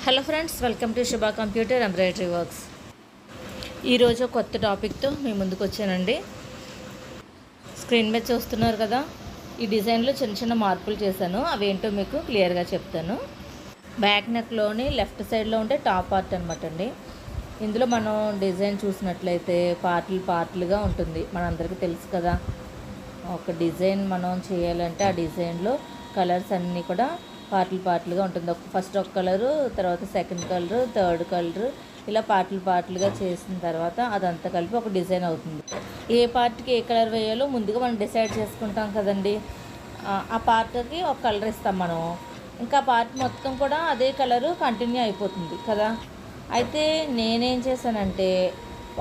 Hello friends, welcome to శుభ computer embroidery works. ఈరోజు కొత్త టాపిక్తో మీ ముందుకు వచ్చానండి. స్క్రీన్ మీద చూస్తున్నారు కదా, ఈ డిజైన్లో చిన్న చిన్న మార్పులు చేశాను. అవేంటో మీకు క్లియర్గా చెప్తాను. బ్యాక్ నెక్లోని లెఫ్ట్ సైడ్లో ఉంటే టాప్ పార్ట్ అనమాట అండి. ఇందులో మనం డిజైన్ చూసినట్లయితే పార్ట్లుగా ఉంటుంది. మనందరికీ తెలుసు కదా, ఒక డిజైన్ మనం చేయాలంటే ఆ డిజైన్లో కలర్స్ అన్నీ కూడా పార్ట్లుగా ఉంటుంది. ఫస్ట్ ఒక కలరు, తర్వాత సెకండ్ కలరు, థర్డ్ కలరు, ఇలా పార్ట్లుగా చేసిన తర్వాత అదంతా కలిపి ఒక డిజైన్ అవుతుంది. ఏ పార్ట్కి ఏ కలర్ వేయాలో ముందుగా మనం డిసైడ్ చేసుకుంటాం కదండి. ఆ పార్ట్కి ఒక కలర్ ఇస్తాం మనం, ఇంకా పార్ట్ మొత్తం కూడా అదే కలరు కంటిన్యూ అయిపోతుంది కదా. అయితే నేనేం చేశానంటే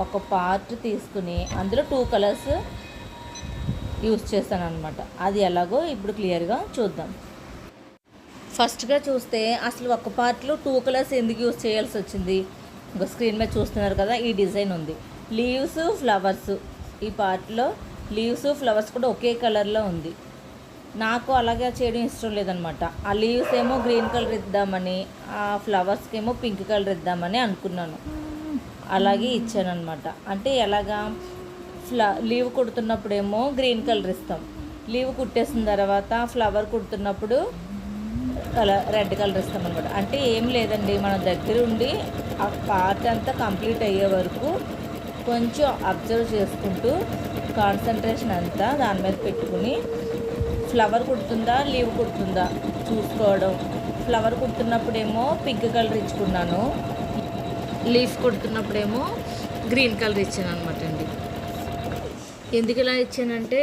ఒక పార్ట్ తీసుకుని అందులో 2 కలర్స్ యూస్ చేస్తాను అనమాట. అది ఎలాగో ఇప్పుడు క్లియర్గా చూద్దాం. ఫస్ట్గా చూస్తే అసలు ఒక పార్ట్లో 2 కలర్స్ ఎందుకు యూస్ చేయాల్సి వచ్చింది. ఇంకా స్క్రీన్ మీద చూస్తున్నారు కదా, ఈ డిజైన్ ఉంది. లీవ్స్, ఫ్లవర్స్, ఈ పార్ట్లో లీవ్స్, ఫ్లవర్స్ కూడా ఒకే కలర్లో ఉంది. నాకు అలాగే చేయడం ఇష్టం లేదనమాట. ఆ లీవ్స్ ఏమో గ్రీన్ కలర్ ఇద్దామని, ఆ ఫ్లవర్స్కి ఏమో పింక్ కలర్ ఇద్దామని అనుకున్నాను. అలాగే ఇచ్చాను అనమాట. అంటే ఎలాగా, లీవ్ కుడుతున్నప్పుడేమో గ్రీన్ కలర్ ఇస్తాం, లీవ్ కుట్టేసిన తర్వాత ఫ్లవర్ కుడుతున్నప్పుడు రెడ్ కలర్ ఇస్తాం అనమాట. అంటే ఏం లేదండి, మన దగ్గర ఉండి ఆ పార్ట్ అంతా కంప్లీట్ అయ్యే వరకు కొంచెం అబ్జర్వ్ చేసుకుంటూ కాన్సన్ట్రేషన్ అంతా దాని మీద పెట్టుకుని ఫ్లవర్ కుడుతుందా లీవ్ కుడుతుందా చూసుకోవడం. ఫ్లవర్ కుడుతున్నప్పుడేమో పింక్ కలర్ ఇచ్చుకున్నాను, లీఫ్ కుడుతున్నప్పుడేమో గ్రీన్ కలర్ ఇచ్చాను అనమాట అండి. ఎందుకు ఇలా ఇచ్చానంటే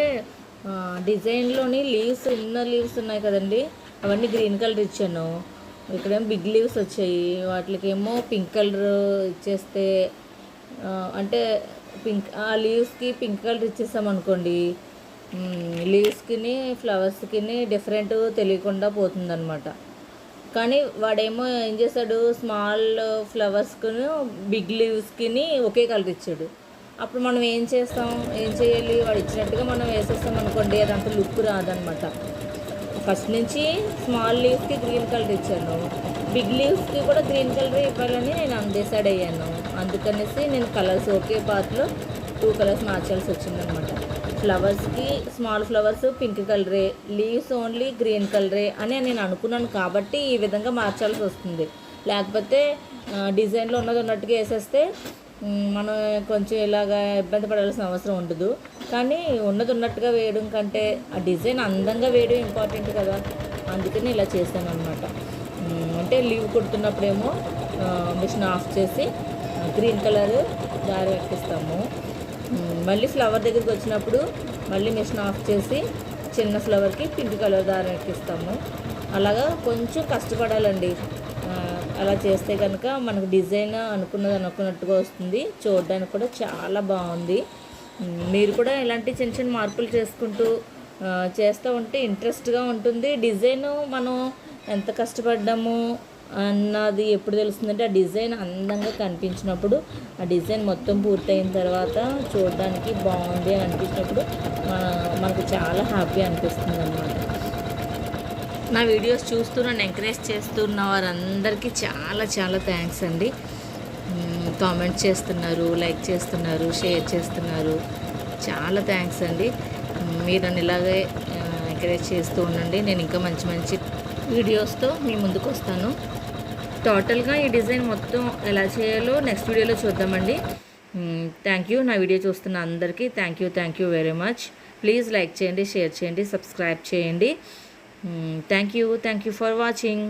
డిజైన్లోని లీవ్స్ ఉన్నాయి కదండి, అవన్నీ గ్రీన్ కలర్ ఇచ్చాను. ఇక్కడేమో బిగ్ లీవ్స్ వచ్చాయి, వాటికేమో పింక్ కలర్ ఇచ్చేస్తే అంటే ఆ లీవ్స్కి పింక్ కలర్ ఇచ్చేసామనుకోండి, లీవ్స్కి ఫ్లవర్స్కి డిఫరెంట్ తెలియకుండా పోతుందన్నమాట. కానీ వాడేమో ఏం చేశాడు, స్మాల్ ఫ్లవర్స్కి బిగ్ లీవ్స్కి ఒకే కలర్ ఇచ్చాడు. అప్పుడు మనం ఏం చేయాలి, వాడు ఇచ్చినట్టుగా మనం వేసేస్తాం అనుకోండి, అదంతా లుక్ రాదనమాట. ఫస్ట్ నుంచి స్మాల్ లీవ్స్కి గ్రీన్ కలర్ ఇచ్చాను, బిగ్ లీవ్స్కి కూడా గ్రీన్ కలర్ ఇవ్వాలని నేను డిసైడ్ అయ్యాను. అందుకనేసి నేను కలర్స్ ఒకే పార్ట్లో 2 కలర్స్ మార్చాల్సి వచ్చిందనమాట. ఫ్లవర్స్కి స్మాల్ ఫ్లవర్స్ పింక్ కలరే, లీవ్స్ ఓన్లీ గ్రీన్ కలరే అని నేను అనుకున్నాను. కాబట్టి ఈ విధంగా మార్చాల్సి వస్తుంది. లేకపోతే డిజైన్లో ఉన్నట్టుగా వేసేస్తే మనం కొంచెం ఇలాగా ఇబ్బంది పడాల్సిన అవసరం ఉండదు. కానీ ఉన్నట్టుగా వేయడం కంటే ఆ డిజైన్ అందంగా వేయడం ఇంపార్టెంట్ కదా. అందుకని ఇలా చేశాను అనమాట. అంటే లీవ్ కుడుతున్నప్పుడేమో మిషన్ ఆఫ్ చేసి గ్రీన్ కలర్ దారి ఎక్కిస్తాము. మళ్ళీ ఫ్లవర్ దగ్గరికి వచ్చినప్పుడు మళ్ళీ మిషన్ ఆఫ్ చేసి చిన్న ఫ్లవర్కి పింక్ కలర్ దారి ఎక్కిస్తాము. అలాగా కొంచెం కష్టపడాలండి. అలా చేస్తే కనుక మనకు డిజైన్ అనుకున్నట్టుగా వస్తుంది. చూడడానికి కూడా చాలా బాగుంది. మీరు కూడా ఇలాంటి చిన్న చిన్న మార్పులు చేసుకుంటూ చేస్తూ ఉంటే ఇంట్రెస్ట్గా ఉంటుంది. డిజైన్ మనం ఎంత కష్టపడ్డాము అన్నది ఎప్పుడు తెలుస్తుందంటే, ఆ డిజైన్ అందంగా కనిపించినప్పుడు, ఆ డిజైన్ మొత్తం పూర్తయిన తర్వాత చూడడానికి బాగుంది అని అనిపించినప్పుడు మనకు చాలా హ్యాపీ అనిపిస్తుంది అన్నమాట. నా వీడియోస్ చూస్తూ నన్ను ఎంకరేజ్ చేస్తున్న వారందరికీ చాలా చాలా థ్యాంక్స్ అండి. కామెంట్ చేస్తున్నారు, లైక్ చేస్తున్నారు, షేర్ చేస్తున్నారు. చాలా థ్యాంక్స్ అండి. మీరు నన్ను ఇలాగే ఎంకరేజ్ చేస్తూ ఉండండి. నేను ఇంకా మంచి మంచి వీడియోస్తో మీ ముందుకు వస్తాను. టోటల్గా ఈ డిజైన్ మొత్తం ఎలా చేయాలో నెక్స్ట్ వీడియోలో చూద్దామండి. Thank you. నా వీడియో చూస్తున్న అందరికీ thank you very much. Please like చేయండి, షేర్ చేయండి, సబ్స్క్రైబ్ చేయండి. Thank you for watching.